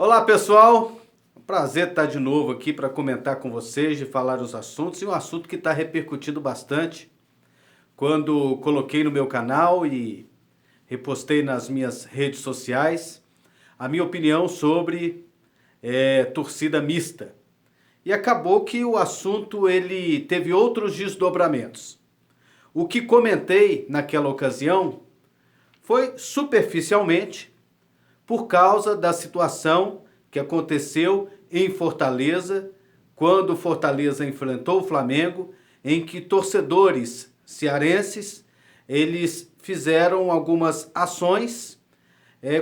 Olá pessoal, prazer estar de novo aqui para comentar com vocês, de falar os assuntos, e um assunto que está repercutindo bastante. Quando coloquei no meu canal e repostei nas minhas redes sociais a minha opinião sobre torcida mista. E acabou que o assunto ele teve outros desdobramentos. O que comentei naquela ocasião foi superficialmente por causa da situação que aconteceu em Fortaleza, quando o Fortaleza enfrentou o Flamengo, em que torcedores cearenses, eles fizeram algumas ações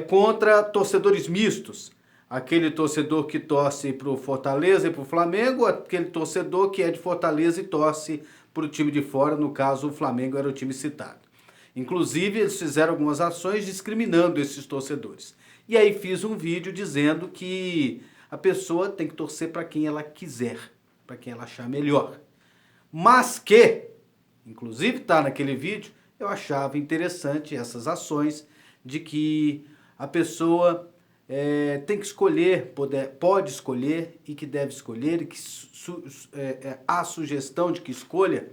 contra torcedores mistos. Aquele torcedor que torce para o Fortaleza e para o Flamengo, aquele torcedor que é de Fortaleza e torce para o time de fora, no caso o Flamengo era o time citado. Inclusive eles fizeram algumas ações discriminando esses torcedores. E aí fiz um vídeo dizendo que a pessoa tem que torcer para quem ela quiser, para quem ela achar melhor. Mas que, inclusive está naquele vídeo, eu achava interessante essas ações de que a pessoa tem que escolher, pode escolher e que deve escolher, e que há sugestão de que escolha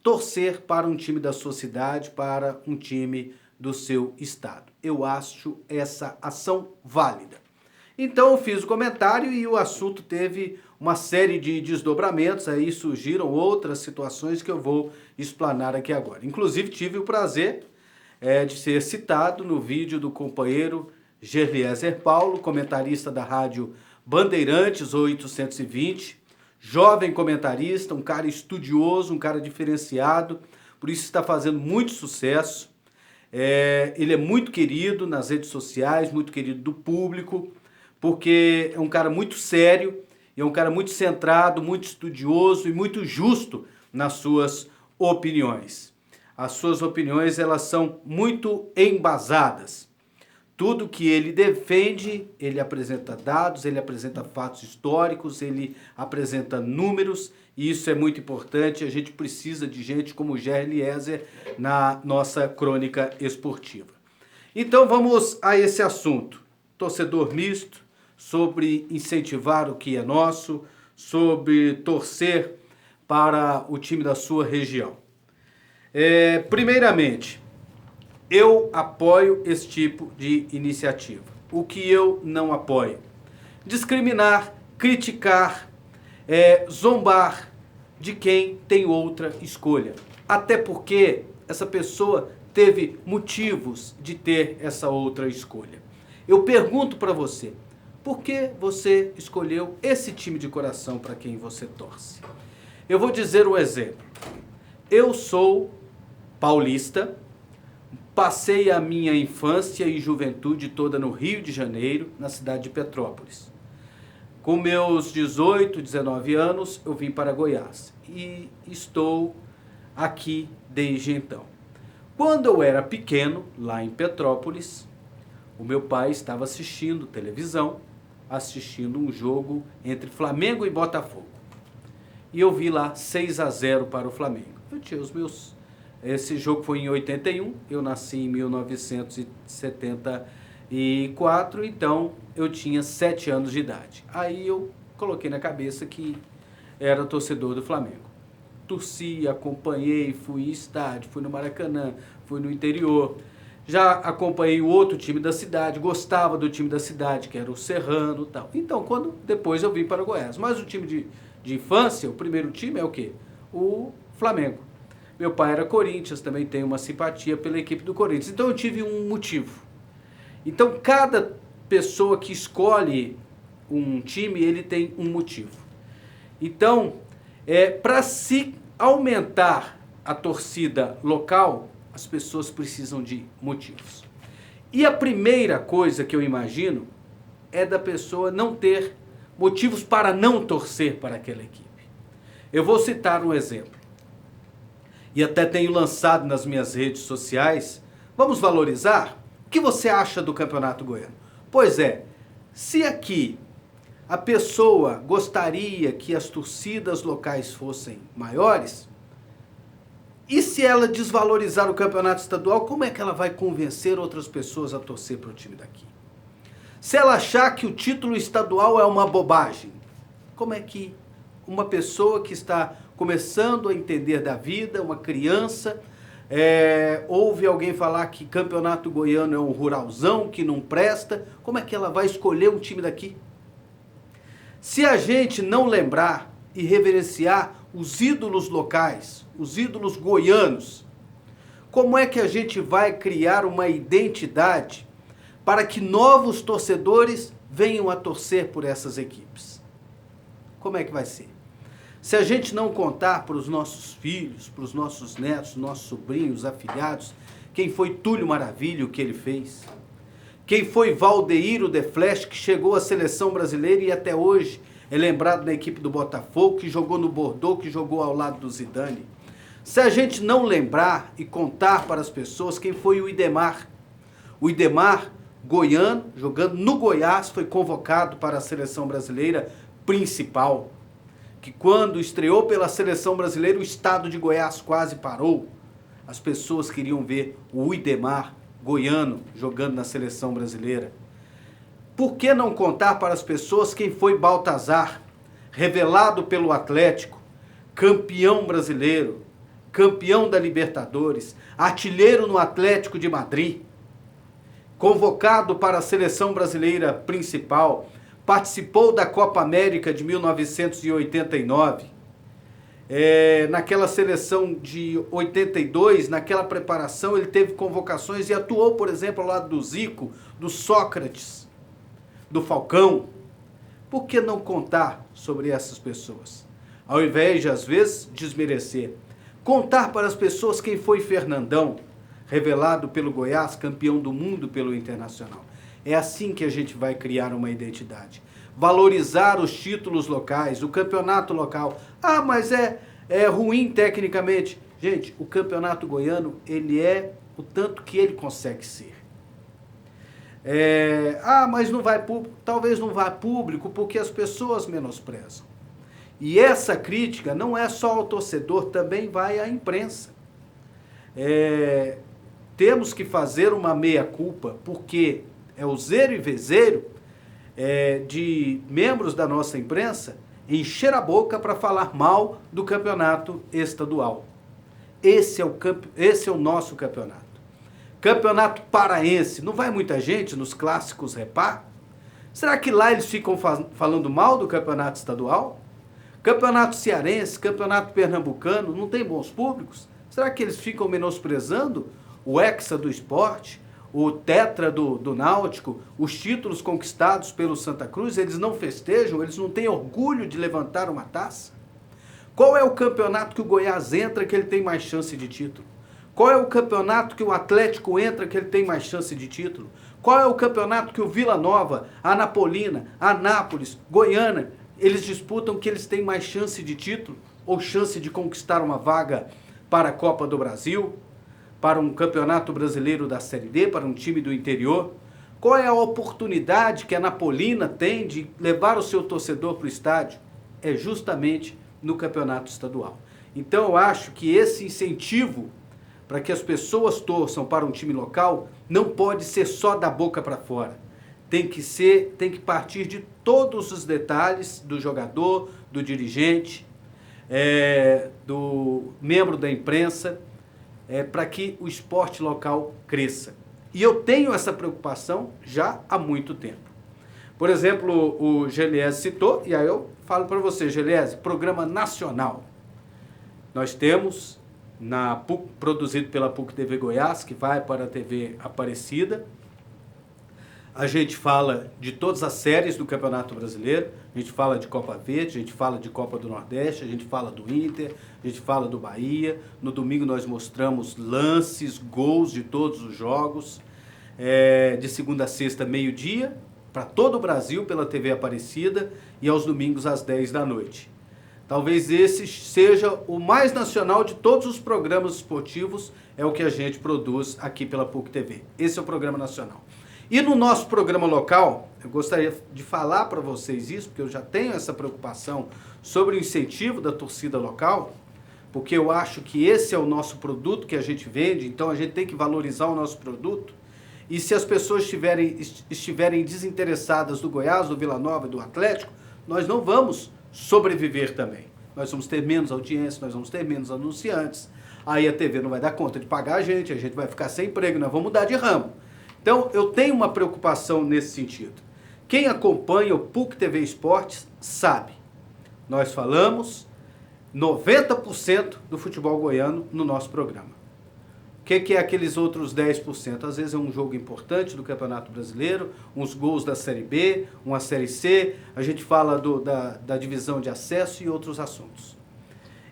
torcer para um time da sua cidade, para um time do seu estado. Eu acho essa ação válida. Então eu fiz o comentário e o assunto teve uma série de desdobramentos, aí surgiram outras situações que eu vou explanar aqui agora. Inclusive tive o prazer de ser citado no vídeo do companheiro Gerliezer Paulo, comentarista da rádio Bandeirantes 820, jovem comentarista, um cara estudioso, um cara diferenciado, por isso está fazendo muito sucesso. Ele é muito querido nas redes sociais, muito querido do público, porque é um cara muito sério, é um cara muito centrado, muito estudioso e muito justo nas suas opiniões. As suas opiniões, elas são muito embasadas. Tudo que ele defende, ele apresenta dados, ele apresenta fatos históricos, ele apresenta números, e isso é muito importante. A gente precisa de gente como o Gerliezer na nossa crônica esportiva. Então vamos a esse assunto. Torcedor misto, sobre incentivar o que é nosso, sobre torcer para o time da sua região. Primeiramente, eu apoio esse tipo de iniciativa. O que eu não apoio? Discriminar, criticar, zombar de quem tem outra escolha. Até porque essa pessoa teve motivos de ter essa outra escolha. Eu pergunto para você, por que você escolheu esse time de coração para quem você torce? Eu vou dizer um exemplo. Eu sou paulista, passei a minha infância e juventude toda no Rio de Janeiro, na cidade de Petrópolis. Com meus 18, 19 anos, eu vim para Goiás e estou aqui desde então. Quando eu era pequeno, lá em Petrópolis, o meu pai estava assistindo televisão, assistindo um jogo entre Flamengo e Botafogo. E eu vi lá 6-0 para o Flamengo. Eu tinha Esse jogo foi em 81, eu nasci em 1974, então eu tinha 7 anos de idade. Aí eu coloquei na cabeça que era torcedor do Flamengo. Torci, acompanhei, fui em estádio, fui no Maracanã, fui no interior. Já acompanhei o outro time da cidade, gostava do time da cidade, que era o Serrano e tal. Então, depois eu vim para Goiás. Mas o time de infância, o primeiro time é o quê? O Flamengo. Meu pai era Corinthians, também tenho uma simpatia pela equipe do Corinthians. Então eu tive um motivo. Então cada pessoa que escolhe um time, ele tem um motivo. Então, para se aumentar a torcida local, as pessoas precisam de motivos. E a primeira coisa que eu imagino é da pessoa não ter motivos para não torcer para aquela equipe. Eu vou citar um exemplo. E até tenho lançado nas minhas redes sociais. Vamos valorizar? O que você acha do Campeonato Goiano? Pois é, se aqui a pessoa gostaria que as torcidas locais fossem maiores, e se ela desvalorizar o campeonato estadual, como é que ela vai convencer outras pessoas a torcer para o time daqui? Se ela achar que o título estadual é uma bobagem, como é que uma pessoa que está começando a entender da vida, uma criança, ouve alguém falar que campeonato goiano é um ruralzão, que não presta, como é que ela vai escolher um time daqui? Se a gente não lembrar e reverenciar os ídolos locais, os ídolos goianos, como é que a gente vai criar uma identidade para que novos torcedores venham a torcer por essas equipes? Como é que vai ser? Se a gente não contar para os nossos filhos, para os nossos netos, nossos sobrinhos, afilhados, quem foi Túlio Maravilha, o que ele fez, quem foi Valdeiro de Flash, que chegou à seleção brasileira e até hoje é lembrado na equipe do Botafogo, que jogou no Bordeaux, que jogou ao lado do Zidane. Se a gente não lembrar e contar para as pessoas quem foi o Idemar goiano, jogando no Goiás, foi convocado para a seleção brasileira principal, que quando estreou pela seleção brasileira, o estado de Goiás quase parou. As pessoas queriam ver o Idemar goiano jogando na seleção brasileira. Por que não contar para as pessoas quem foi Baltazar, revelado pelo Atlético, campeão brasileiro, campeão da Libertadores, artilheiro no Atlético de Madrid, convocado para a seleção brasileira principal, participou da Copa América de 1989, naquela seleção de 82, naquela preparação ele teve convocações e atuou, por exemplo, ao lado do Zico, do Sócrates, do Falcão. Por que não contar sobre essas pessoas? Ao invés de, às vezes, desmerecer. Contar para as pessoas quem foi Fernandão, revelado pelo Goiás, campeão do mundo pelo Internacional. É assim que a gente vai criar uma identidade. Valorizar os títulos locais, o campeonato local. Ah, mas é ruim tecnicamente. Gente, o campeonato goiano, ele é o tanto que ele consegue ser. Mas não vai público. Talvez não vá público porque as pessoas menosprezam. E essa crítica não é só ao torcedor, também vai à imprensa. Temos que fazer uma meia-culpa, porque é o zero e vezeiro de membros da nossa imprensa encher a boca para falar mal do campeonato estadual. Esse é o nosso campeonato. Campeonato paraense, não vai muita gente nos clássicos Repá? Será que lá eles ficam falando mal do campeonato estadual? Campeonato cearense, campeonato pernambucano, não tem bons públicos? Será que eles ficam menosprezando o hexa do esporte, o tetra do Náutico, os títulos conquistados pelo Santa Cruz? Eles não festejam, eles não têm orgulho de levantar uma taça? Qual é o campeonato que o Goiás entra que ele tem mais chance de título? Qual é o campeonato que o Atlético entra que ele tem mais chance de título? Qual é o campeonato que o Vila Nova, a Napolina, a Anápolis, Goiânia, eles disputam que eles têm mais chance de título ou chance de conquistar uma vaga para a Copa do Brasil, para um campeonato brasileiro da Série D, para um time do interior? Qual é a oportunidade que a Napolina tem de levar o seu torcedor para o estádio? É justamente no campeonato estadual. Então eu acho que esse incentivo para que as pessoas torçam para um time local não pode ser só da boca para fora. Tem que partir de todos os detalhes do jogador, do dirigente, do membro da imprensa, para que o esporte local cresça. E eu tenho essa preocupação já há muito tempo. Por exemplo, o Geliese citou, e aí eu falo para você, Geliese, programa nacional. Nós temos, produzido pela PUC TV Goiás, que vai para a TV Aparecida. A gente fala de todas as séries do Campeonato Brasileiro, a gente fala de Copa Verde, a gente fala de Copa do Nordeste, a gente fala do Inter, a gente fala do Bahia. No domingo nós mostramos lances, gols de todos os jogos, de segunda a sexta, meio-dia, para todo o Brasil pela TV Aparecida e aos domingos às 10 da noite. Talvez esse seja o mais nacional de todos os programas esportivos, é o que a gente produz aqui pela PUC TV. Esse é o programa nacional. E no nosso programa local, eu gostaria de falar para vocês isso, porque eu já tenho essa preocupação sobre o incentivo da torcida local, porque eu acho que esse é o nosso produto que a gente vende, então a gente tem que valorizar o nosso produto. E se as pessoas estiverem desinteressadas do Goiás, do Vila Nova e do Atlético, nós não vamos sobreviver também. Nós vamos ter menos audiência, nós vamos ter menos anunciantes. Aí a TV não vai dar conta de pagar a gente vai ficar sem emprego, nós vamos mudar de ramo. Então, eu tenho uma preocupação nesse sentido. Quem acompanha o PUC TV Esportes sabe. Nós falamos 90% do futebol goiano no nosso programa. O que é aqueles outros 10%? Às vezes é um jogo importante do Campeonato Brasileiro, uns gols da Série B, uma Série C, a gente fala da divisão de acesso e outros assuntos.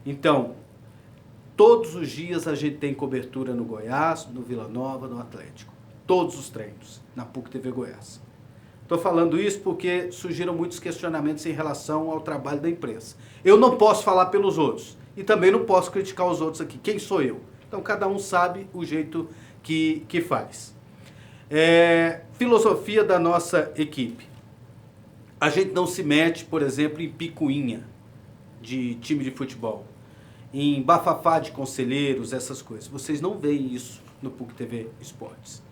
Então, todos os dias a gente tem cobertura no Goiás, no Vila Nova, no Atlético. Todos os treinos, na PUC TV Goiás. Estou falando isso porque surgiram muitos questionamentos em relação ao trabalho da imprensa. Eu não posso falar pelos outros e também não posso criticar os outros aqui. Quem sou eu? Então, cada um sabe o jeito que faz. Filosofia da nossa equipe. A gente não se mete, por exemplo, em picuinha de time de futebol, em bafafá de conselheiros, essas coisas. Vocês não veem isso no PUC TV Esportes.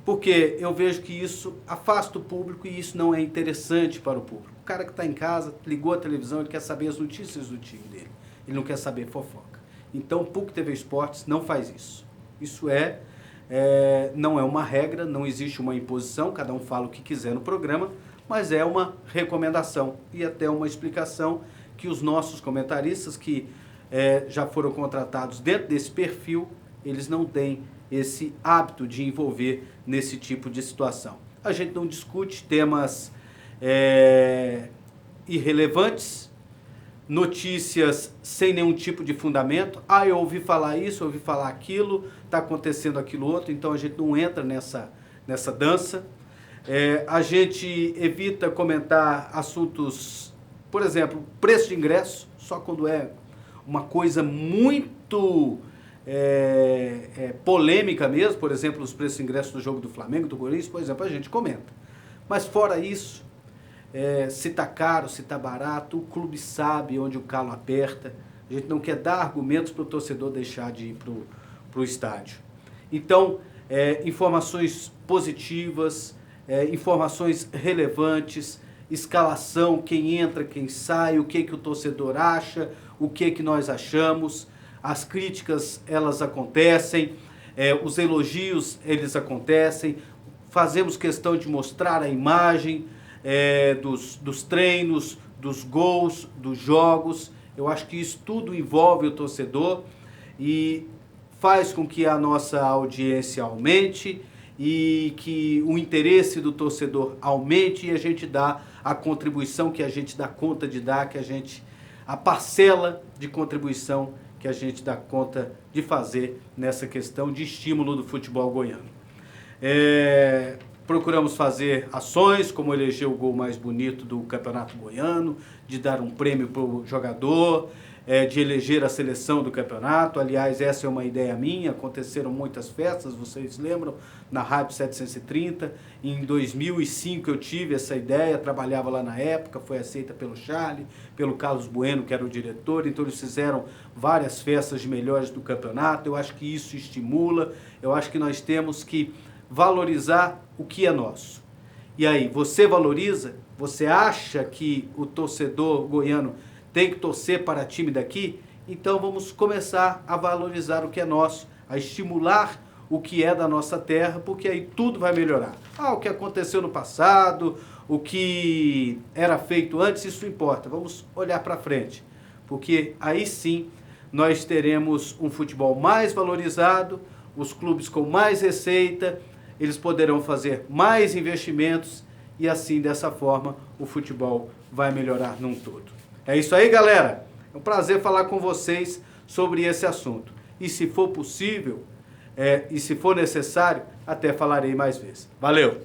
Porque eu vejo que isso afasta o público e isso não é interessante para o público. O cara que está em casa, ligou a televisão, ele quer saber as notícias do time dele. Ele não quer saber fofoca. Então, o PUC TV Esportes não faz isso. Isso não é uma regra, não existe uma imposição, cada um fala o que quiser no programa, mas é uma recomendação e até uma explicação que os nossos comentaristas que já foram contratados dentro desse perfil, eles não têm esse hábito de envolver nesse tipo de situação. A gente não discute temas irrelevantes, notícias sem nenhum tipo de fundamento. Eu ouvi falar isso, eu ouvi falar aquilo, está acontecendo aquilo outro, então a gente não entra nessa dança. A gente evita comentar assuntos, por exemplo, preço de ingresso, só quando é uma coisa muito polêmica mesmo, por exemplo, os preços de ingresso do jogo do Flamengo, do Corinthians, por exemplo, a gente comenta. Mas fora isso, se está caro, se está barato, o clube sabe onde o calo aperta. A gente não quer dar argumentos para o torcedor deixar de ir para o estádio. Então, informações positivas, informações relevantes, escalação, quem entra, quem sai, o que o torcedor acha, o que nós achamos. As críticas, elas acontecem, os elogios, eles acontecem. Fazemos questão de mostrar a imagem dos treinos, dos gols, dos jogos. Eu acho que isso tudo envolve o torcedor e faz com que a nossa audiência aumente e que o interesse do torcedor aumente e a gente dá a contribuição que a gente dá conta de dar, a parcela de contribuição que a gente dá conta de fazer nessa questão de estímulo do futebol goiano. Procuramos fazer ações, como eleger o gol mais bonito do Campeonato Goiano, de dar um prêmio para o jogador, de eleger a seleção do campeonato. Aliás, essa é uma ideia minha, aconteceram muitas festas, vocês lembram, na Rádio 730. Em 2005 eu tive essa ideia, trabalhava lá na época, foi aceita pelo Charlie, pelo Carlos Bueno, que era o diretor, então eles fizeram várias festas de melhores do campeonato. Eu acho que isso estimula, eu acho que nós temos que valorizar o que é nosso. E aí, você valoriza? Você acha que o torcedor goiano tem que torcer para time daqui? Então vamos começar a valorizar o que é nosso, a estimular o que é da nossa terra, porque aí tudo vai melhorar. O que aconteceu no passado, o que era feito antes, isso não importa. Vamos olhar para frente, porque aí sim nós teremos um futebol mais valorizado, os clubes com mais receita, eles poderão fazer mais investimentos e assim, dessa forma, o futebol vai melhorar num todo. É isso aí, galera. É um prazer falar com vocês sobre esse assunto. E se for possível, e se for necessário, até falarei mais vezes. Valeu!